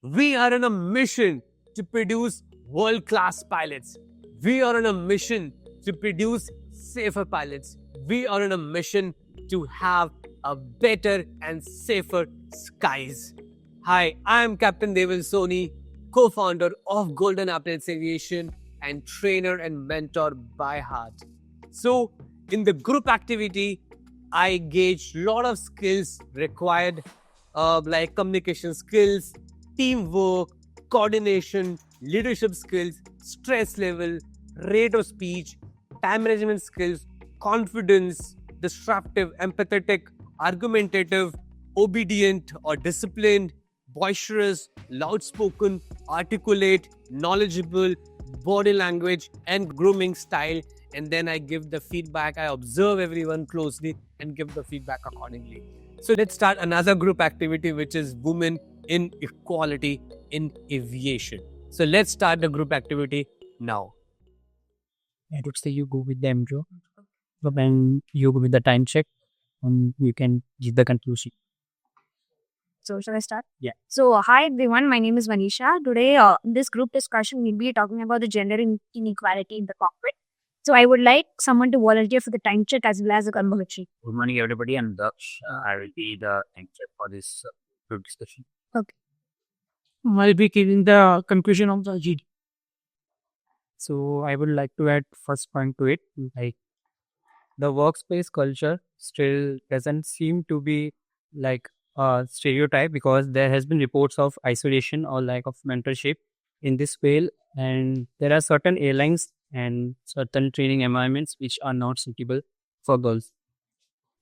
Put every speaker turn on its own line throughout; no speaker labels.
We are on a mission to produce world-class pilots. We are on a mission to produce safer pilots. We are on a mission to have a better and safer skies. Hi, I am Captain Devin Soni, co-founder of Golden Epaulettes Aviation and trainer and mentor by heart. So, in the group activity, I gauge a lot of skills required, like communication skills, teamwork, coordination, leadership skills, stress level, rate of speech, time management skills, confidence, disruptive, empathetic, argumentative, obedient or disciplined, boisterous, loud spoken, articulate, knowledgeable, body language, and grooming style. And then I give the feedback. I observe everyone closely and give the feedback accordingly. So let's start another group activity, which is women in equality in aviation. So let's start the group activity now.
I would say you go with the intro, and you go with the time check, and you can give the conclusion.
So, shall I start?
Yeah.
So, hi everyone, my name is Manisha. Today, in this group discussion, we'll be talking about the gender inequality in the cockpit. So, I would like someone to volunteer for the time check as well as the conversation.
Good morning, everybody. I'm Daksh. I will be the anchor for this group discussion.
Okay.
I'll be giving the conclusion of the GD. So I would like to add first point to it, like the workspace culture still doesn't seem to be like a stereotype because there has been reports of isolation or lack of mentorship in this field, and there are certain airlines and certain training environments which are not suitable for girls.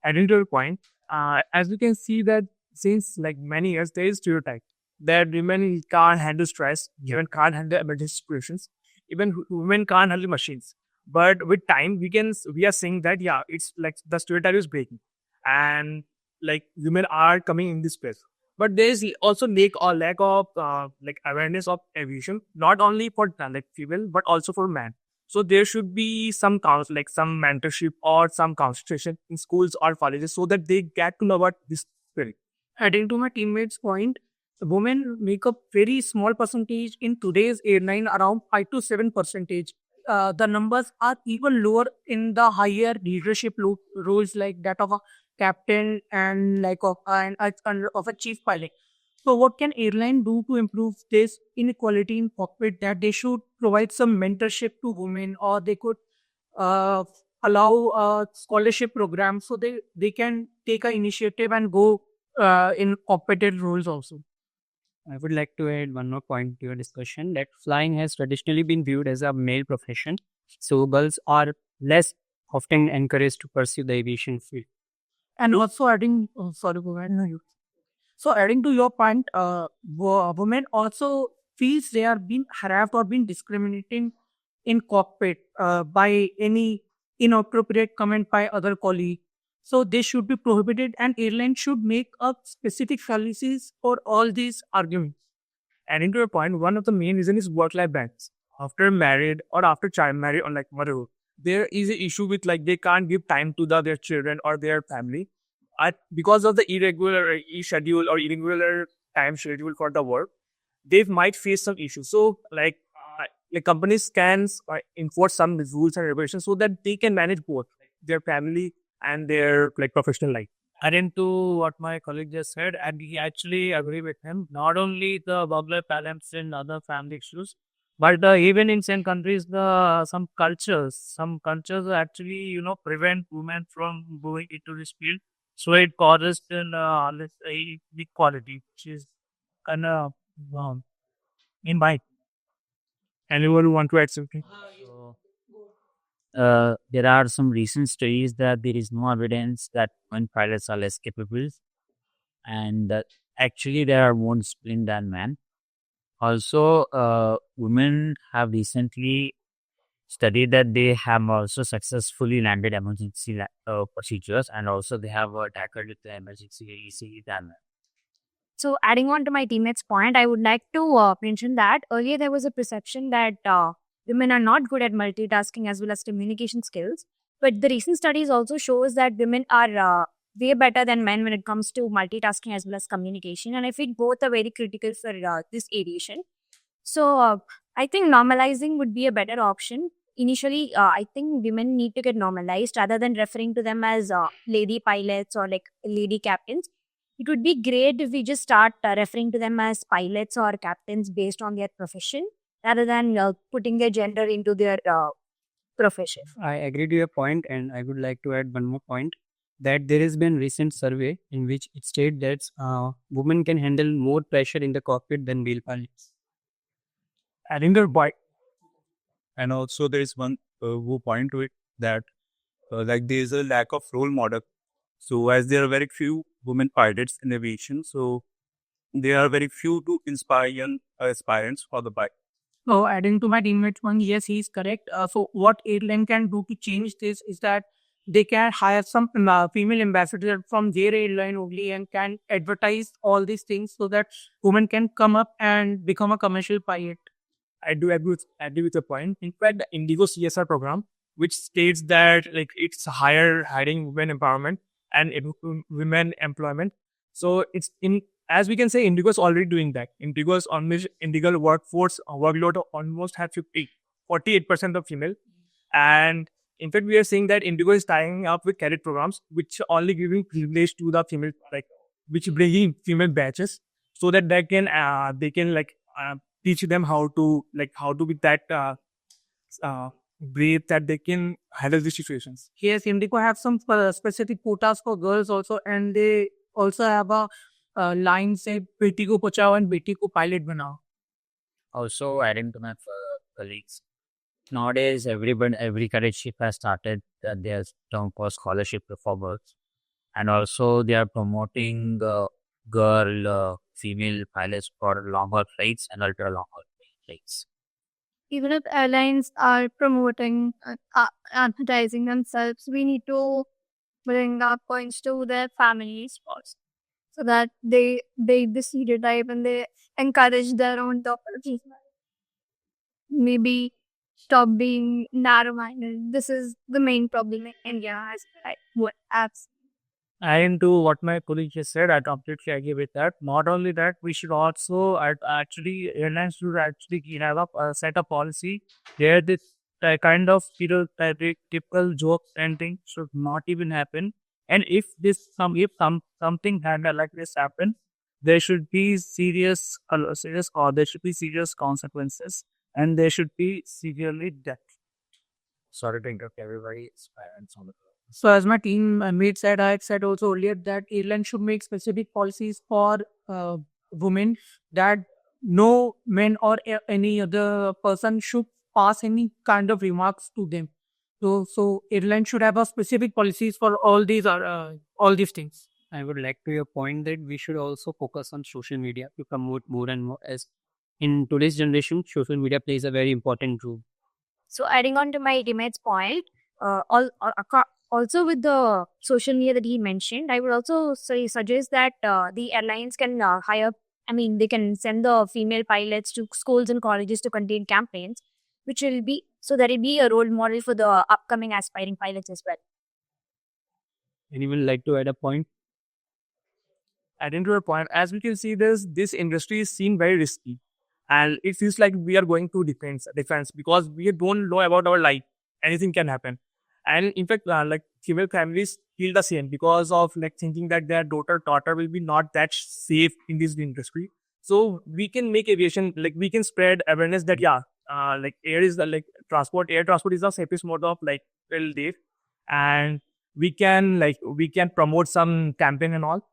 Adding to your point, as you can see that since like many years there is stereotype that women can't handle stress, women can't handle emergency situations, even women can't handle machines. But with time, we are saying that yeah, it's like the stereotype is breaking, and like women are coming in this space. But there is also lack of like awareness of aviation, not only for like female but also for men. So there should be some like some mentorship or some concentration in schools or colleges so that they get to know about this spirit. Adding to my teammates' point, women make up very small percentage in today's airline, around 5 to 7%. The numbers are even lower in the higher leadership roles like that of a captain and like of of a chief pilot. So, what can airline do to improve this inequality in cockpit? That they should provide some mentorship to women, or they could uh, allow a scholarship program so they can take an initiative and go in cockpit roles also.
I would like to add one more point to your discussion that flying has traditionally been viewed as a male profession, so girls are less often encouraged to pursue the aviation field.
And also adding, sorry, go ahead. No, you. So adding to your point, women also feels they are being harassed or being discriminated in cockpit by any inappropriate comment by other colleague. So they should be prohibited, and airline should make up specific policies for all these arguments. Adding to your point, one of the main reason is work-life balance. After married or after child married or like motherhood, there is an issue with like they can't give time to their children or their family because of the irregular schedule or irregular time schedule for the work. They might face some issues. So like companies can enforce some rules and regulations so that they can manage both their family and their like professional life.
Adding to what my colleague just said, and he actually agree with him. Not only the work-life balance and other family issues, but even in some countries, some cultures actually prevent women from going into this field. So it causes let's say inequality, which is kind of in my.
Anyone want to add something?
So, there are some recent studies that there is no evidence that women pilots are less capable, and that actually they are more disciplined than men. Also, women have recently studied that they have also successfully landed emergency procedures, and also they have tackled the emergency easily than men.
So, adding on to my teammate's point, I would like to mention that earlier there was a perception that women are not good at multitasking as well as communication skills. But the recent studies also shows that women are way better than men when it comes to multitasking as well as communication. And I think both are very critical for this aviation. So I think normalizing would be a better option. Initially, I think women need to get normalized rather than referring to them as lady pilots or like lady captains. It would be great if we just start referring to them as pilots or captains based on their profession rather than putting their gender into their profession.
I agree to your point, and I would like to add one more point that there has been recent survey in which it states that women can handle more pressure in the cockpit than male pilots.
Adding their point.
And also there is one who point to it that like there is a lack of role model. So as there are very few women pilots in aviation, so there are very few to inspire young aspirants for the bike.
So adding to my teammate's one, yes, he is correct. So what airline can do to change this is that they can hire some female ambassador from their airline only and can advertise all these things so that women can come up and become a commercial pilot.
I do agree with the point. In fact, the Indigo CSR program, which states that like it's hiring women empowerment and women employment. So it's in, as we can say, Indigo is already doing that. Indigo's Indigo workforce workload almost have 48% of female, and in fact, we are saying that Indigo is tying up with Cadet programs, which are only giving privilege to the female, like which bringing female batches, so that they can teach them how to be that brave that they can handle these situations.
Yes, Indigo have some specific quotas for girls also, and they also have a line say "Beti ko bachao and beti ko pilot banao."
Also, adding to my colleagues, nowadays every cadet ship has started their term for scholarship reformers, and also they are promoting female pilots for longer flights and ultra longer flights.
Even if airlines are promoting advertising themselves, we need to bring our points to their families first, so that they break the stereotype and they encourage their own daughters. Maybe stop being narrow-minded. This is the main problem in India, as I would absolutely.
And to what my colleague just said, I completely agree with that. Not only that, we should also actually airlines should actually have a set a policy where this kind of stereotypical jokes and things should not even happen. And if something like this happen, there should be serious consequences, and there should be severely death.
Sorry to interrupt everybody. It's parents on the call.
So as my teammate said, I said also earlier that airlines should make specific policies for women, that no men or any other person should pass any kind of remarks to them. So airlines should have a specific policies for all these things.
I would like to your point that we should also focus on social media to promote more and more, as in today's generation, social media plays a very important role.
So adding on to my teammate's point, also with the social media that he mentioned, I would also suggest that the airlines can they can send the female pilots to schools and colleges to conduct campaigns, which will be so that it be a role model for the upcoming aspiring pilots as well.
Anyone like to add a point?
Adding to your point, as we can see, this industry is seen very risky, and it feels like we are going to defense because we don't know about our life. Anything can happen. And in fact, like female families feel the same because of like thinking that their daughter will be not that safe in this industry. So we can make aviation, like we can spread awareness that like air transport is the safest mode of like life, and we can promote some campaign and all.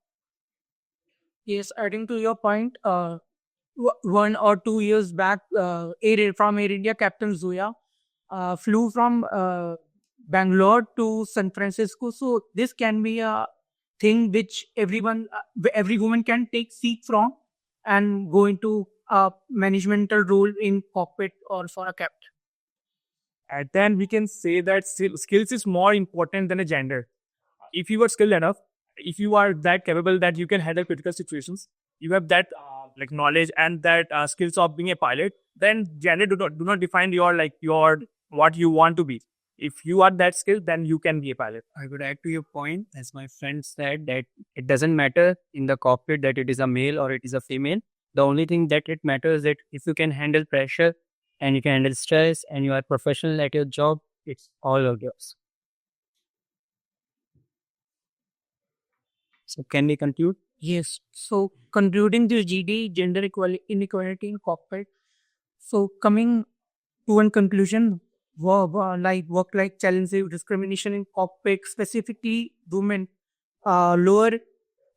Yes, adding to your point, 1 or 2 years back, from Air India, Captain Zoya flew from Bangalore to San Francisco. So this can be a thing which every woman can take seat from and go into a managemental role in cockpit or for a captain.
And then we can say that skills is more important than a gender. If you are skilled enough, if you are that capable that you can handle critical situations, you have that like knowledge and that skills of being a pilot, then gender do not define your what you want to be. If you are that skilled, then you can be a pilot.
I would add to your point, as my friend said, that it doesn't matter in the cockpit that it is a male or it is a female. The only thing that it matters that if you can handle pressure and you can handle stress and you are professional at your job, it's all of yours. So can we conclude?
Yes. So concluding this GD, gender inequality in cockpit. So coming to one conclusion, work-life challenges, discrimination in cockpit, specifically women, lower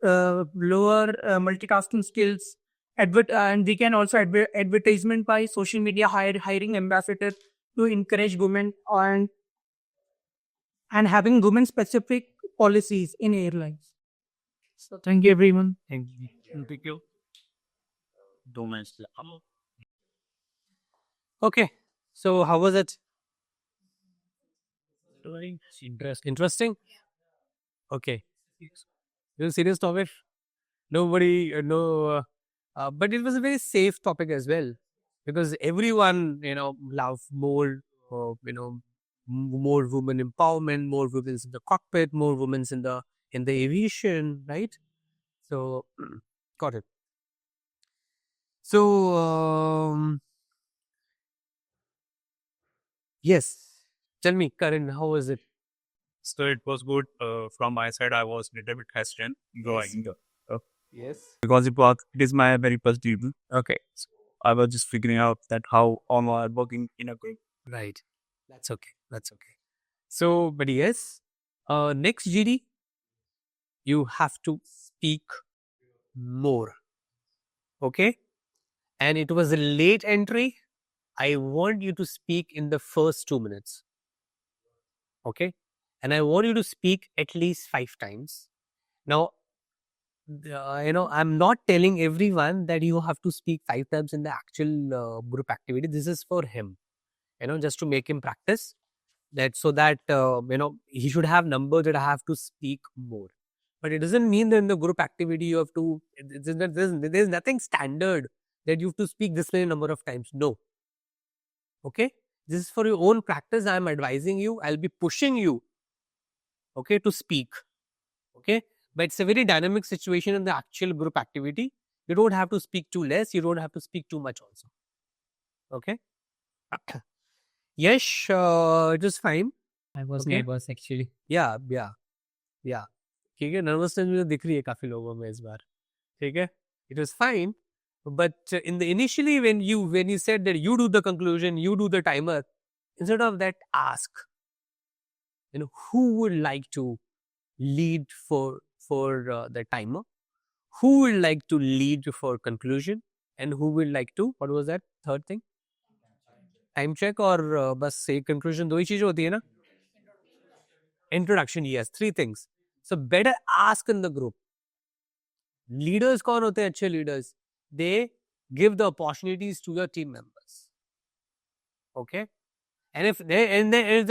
multitasking skills, and they can also advertisement by social media, hiring ambassadors to encourage women and having women specific policies in airlines. So thank you everyone.
Thank you. Okay. So how was it? Interesting. Okay. It's a serious topic. Nobody, but it was a very safe topic as well, because everyone, love more, more women empowerment, more women in the cockpit, more women in the aviation, right? So, got it. So, yes, tell me, Karan, how was it?
So it was good. From my side, I was a little bit hesitant going
Yes.
because it is my very first debut.
Okay.
So I was just figuring out that how am I working in a group.
Right. That's okay. That's okay. So, but yes, next GD, you have to speak more. Okay. And it was a late entry. I want you to speak in the first 2 minutes. Okay. And I want you to speak at least 5 times. Now, I'm not telling everyone that you have to speak 5 times in the actual group activity. This is for him, just to make him practice that, so that, he should have numbers that I have to speak more. But it doesn't mean that in the group activity you have to, there's nothing standard that you have to speak this many number of times. No. Okay. This is for your own practice. I'm advising you. I'll be pushing you, okay, to speak. Okay. But it's a very dynamic situation in the actual group activity. You don't have to speak too less. You don't have to speak too much also. Okay. Yes, it was fine.
I was
Okay.
nervous actually.
Yeah. ठीक है, nervousness मुझे दिख रही है काफी लोगों में इस बार. ठीक है, it was fine. But in the initially when you said that you do the conclusion, you do the timer, instead of that, ask, who would like to lead for the timer, who would like to lead for conclusion, and who would like to, what was that third thing? Time check or बस say conclusion, दो ही चीजें होती है ना? Introduction, yes, 3 things. So better ask in the group. Leaders कौन होते हैं अच्छे leaders? They give the opportunities to your team members. Okay? And if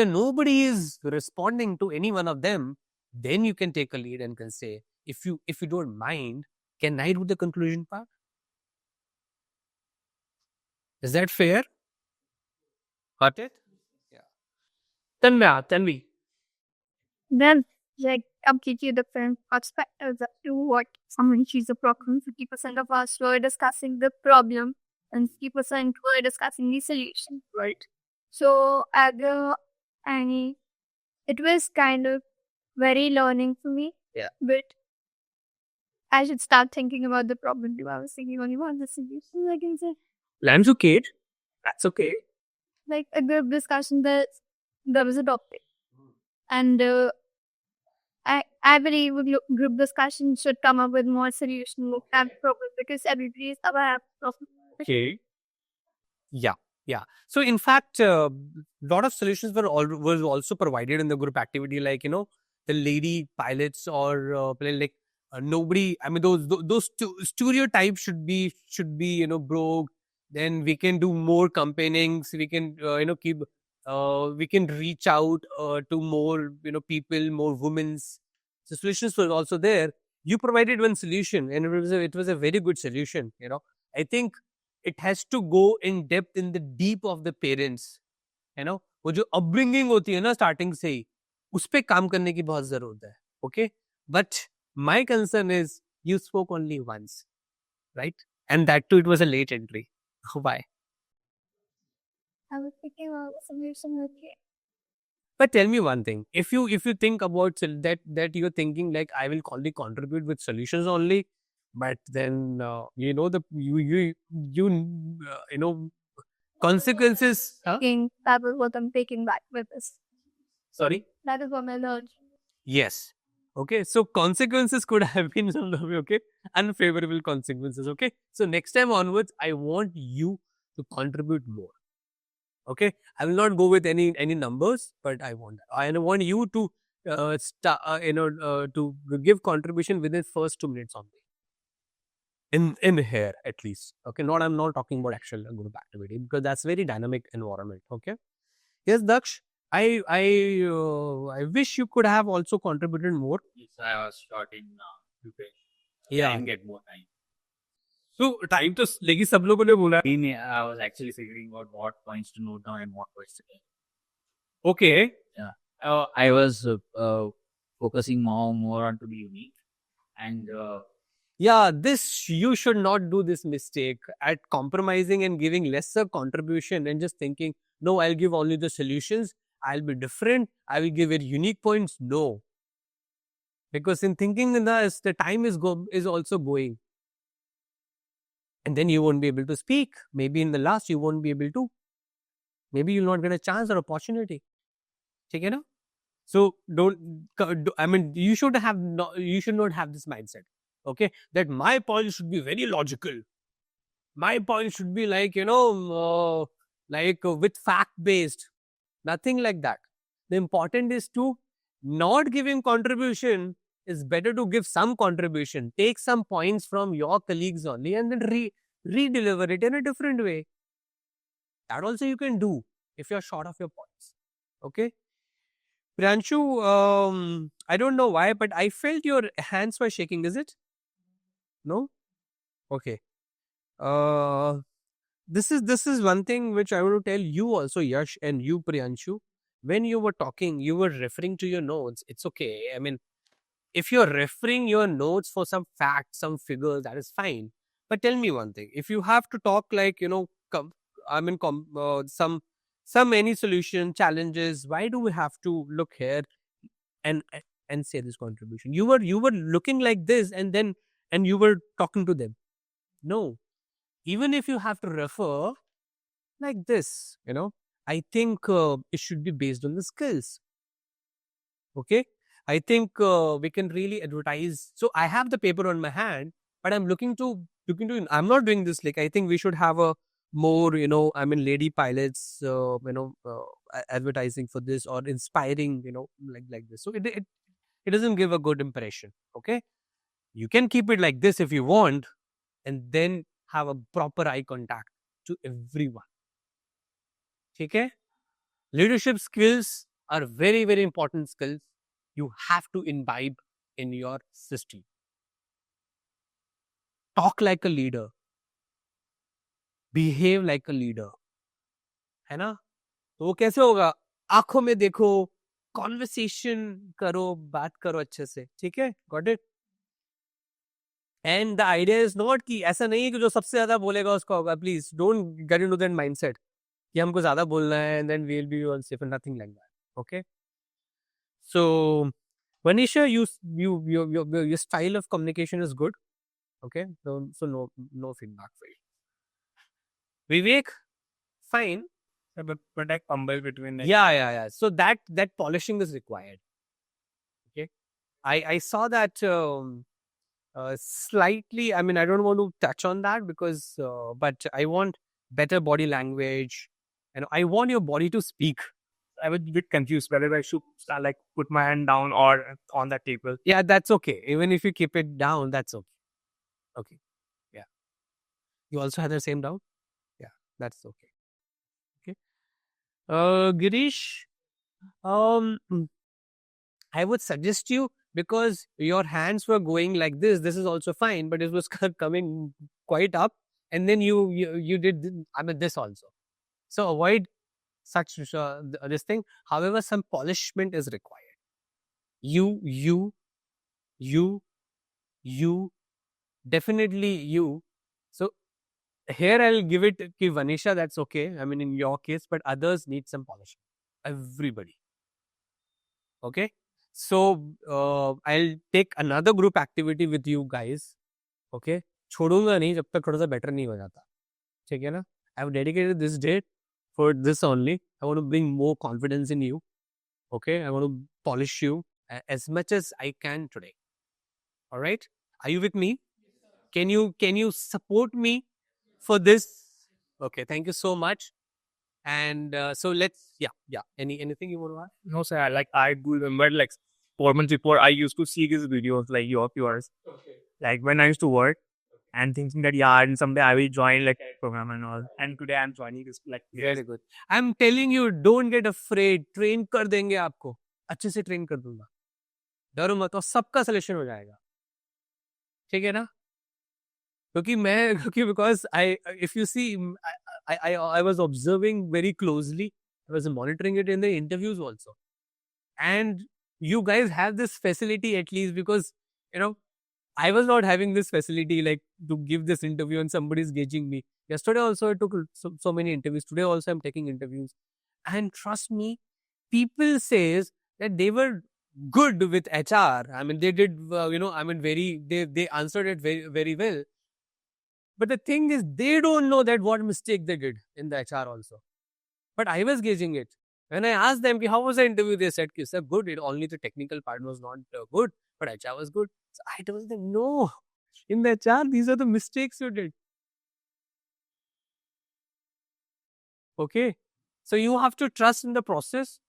nobody is responding to any one of them, then you can take a lead and can say, if you don't mind, can I do the conclusion part? Is that fair? Got it?
Yeah. Tell me.
Then, I'll give you different perspectives as to what someone sees a problem. 50% of us were discussing the problem and 50% were discussing the solution.
Right.
So, it was kind of very learning for me.
Yeah.
But I should start thinking about the problem too. I was thinking only about the solution, I can say.
Lamb's okay. That's okay.
Like a group discussion, there was a topic. And I believe a group discussion should come up with more solutions, more problems, because everybody is aware of problems.
Okay. Yeah. So in fact, a lot of solutions were also provided in the group activity, like the lady pilots or nobody. I mean, those stereotypes should be broke. Then we can do more campaignings. We can keep. We can reach out to more people, more women's. So solutions were also there. You provided one solution, and it was a very good solution. I think it has to go in depth in the deep of the parents, who
वो जो upbringing होती है ना starting से ही, उस पे काम करने की बहुत जरूरत है. Okay, but my concern is you spoke only once, right? And that too, it was a late entry. Why?
I was thinking about some okay.
But tell me one thing: if you think about that you're thinking like I will only contribute with solutions only, but then you know the you know consequences. Huh?
That was what I'm taking back with this.
Sorry.
That is what I learned.
Yes. Okay. So consequences could have been some of okay unfavorable consequences. Okay. So next time onwards, I want you to contribute more. Okay. I will not go with any numbers, but I want you to to give contribution within first 2 minutes only. In here at least. Okay. I'm not talking about actual group activity because that's very dynamic environment. Okay. Yes, Daksh. I wish you could have also contributed more.
Yes, I was short in preparation.
Yeah.
I didn't get more time.
So time to लेकिन सब लोगों ने बोला.
I was actually figuring out what points to note down and what points to get.
Okay.
Yeah. I was focusing more on to be unique and
Yeah, this you should not do this mistake at compromising and giving lesser contribution and just thinking, no, I'll give only the solutions. I'll be different. I will give it unique points. No, because in thinking in this, the time is also going, and then you won't be able to speak. Maybe in the last you won't be able to. Maybe you'll not get a chance or opportunity. Take it out. So you should not have this mindset. Okay, that my point should be very logical. My point should be like with fact based. Nothing like that. The important is to not giving contribution is better to give some contribution. Take some points from your colleagues only and then re-deliver it in a different way. That also you can do if you're short of your points. Okay. Priyanshu, I don't know why, but I felt your hands were shaking. Is it? No? Okay. This is one thing which I want to tell you also, Yash, and you, Priyanshu. When you were talking, you were referring to your notes. It's okay. I mean, if you're referring your notes for some facts, some figures, that is fine. But tell me one thing: if you have to talk like some any solution challenges, why do we have to look here and say this contribution? You were looking like this, and you were talking to them. No. Even if you have to refer like this, I think it should be based on the skills. Okay. I think we can really advertise. So I have the paper on my hand, but I'm looking to, I'm not doing this. Like, I think we should have a more, lady pilots, advertising for this or inspiring, like this. So it doesn't give a good impression. Okay. You can keep it like this if you want, and then have a proper eye contact to everyone. Okay? Leadership skills are very, very important skills. You have to imbibe in your system. Talk like a leader. Behave like a leader. है ना? तो वो कैसे होगा? आंखों में देखो, conversation करो, बात करो अच्छे से. ठीक है? Got it? And the idea is not कि ऐसा नहीं है कि जो सबसे ज्यादा बोलेगा उसका होगा. Please don't get into that mindset कि हमको ज्यादा बोलना है and then we'll be all safe and nothing like that. Okay. So, Vanisha, your style of communication is good. Okay. So no feedback for you. Vivek, fine.
But I fumble between like,
Yeah. So that polishing is required. Okay. I saw that. Slightly, I mean, I don't want to touch on that because, but I want better body language and I want your body to speak.
I was a bit confused whether I should like put my hand down or on that table.
Yeah, that's okay. Even if you keep it down, that's okay. Okay. Yeah. You also had the same down? Yeah, that's okay. Okay. Girish, I would suggest you, because your hands were going like this is also fine, but it was coming quite up, and then you did, this also. So avoid such this thing. However, some polishment is required. You, definitely you. So here I'll give it to Vanisha, that's okay. I mean, in your case, but others need some polishing. Everybody. Okay. So I'll take another group activity with you guys. Okay. छोड़ूंगा नहीं जब तक थोड़ा सा better नहीं हो जाता. ठीक है ना? I've dedicated this day for this only. I want to bring more confidence in you. Okay. I want to polish you as much as I can today. All right. Are you with me? Can you support me for this? Okay. Thank you so much. And so let's, anything you want to ask?
No, sir. I do remember 4 months before, I used to see these videos of yours.
Okay.
Like when I used to work and thinking that, and someday I will join a program and all. And today I'm joining this.
Very good. I'm telling you, don't get afraid. Train कर देंगे आपको. अच्छे से train कर दूंगा. डरो मत, और सबका selection हो जाएगा. ठीक है ना? because if you see, I was observing very closely. I was monitoring it in the interviews also. And you guys have this facility at least because, I was not having this facility to give this interview and somebody's gauging me. Yesterday also I took so many interviews. Today also I'm taking interviews. And trust me, people says that they were good with HR. I mean, they did, they answered it very, very well. But the thing is, they don't know that what mistake they did in the HR also. But I was gauging it. When I asked them, how was the interview? They said, sir, good. Only the technical part was not good, but HR was good. So I told them, no. In the HR, these are the mistakes you did. Okay. So you have to trust in the process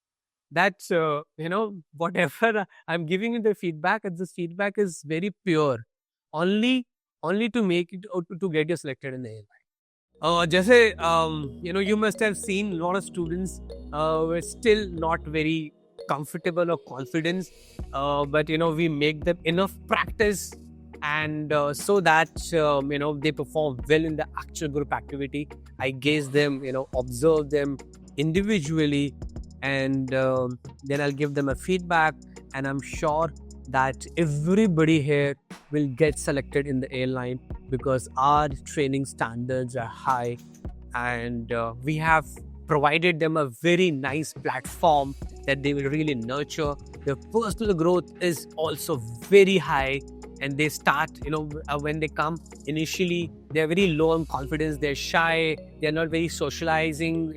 that, whatever I'm giving you the feedback, and this feedback is very pure. Only to make it, to get you selected in the airline. You must have seen a lot of students were still not very comfortable or confident, but we make them enough practice and so that they perform well in the actual group activity. I gauge them, observe them individually, and then I'll give them a feedback, and I'm sure that everybody here will get selected in the airline because our training standards are high, and we have provided them a very nice platform that they will really nurture. Their personal growth is also very high, and they start, when they come, initially they're very low on confidence, they're shy, they're not very socializing,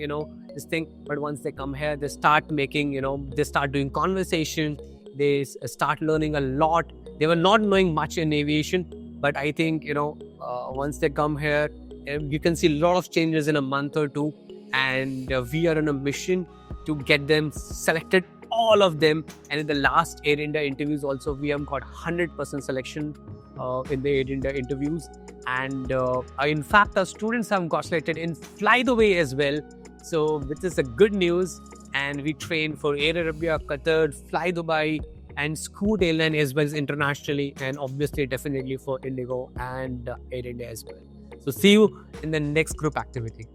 this thing. But once they come here, they start making, they start doing conversation, they start learning a lot. They were not knowing much in aviation, but I think, once they come here, you can see a lot of changes in a month or two, and we are on a mission to get them selected, all of them. And in the last Air India interviews also, we have got 100% selection in the Air India interviews. And in fact, our students have got selected in Fly the Way as well. So which is a good news. And we train for Air Arabia, Qatar, Fly Dubai, and Scoot Airline as well as internationally, and obviously definitely for Indigo and Air India as well. So see you in the next group activity.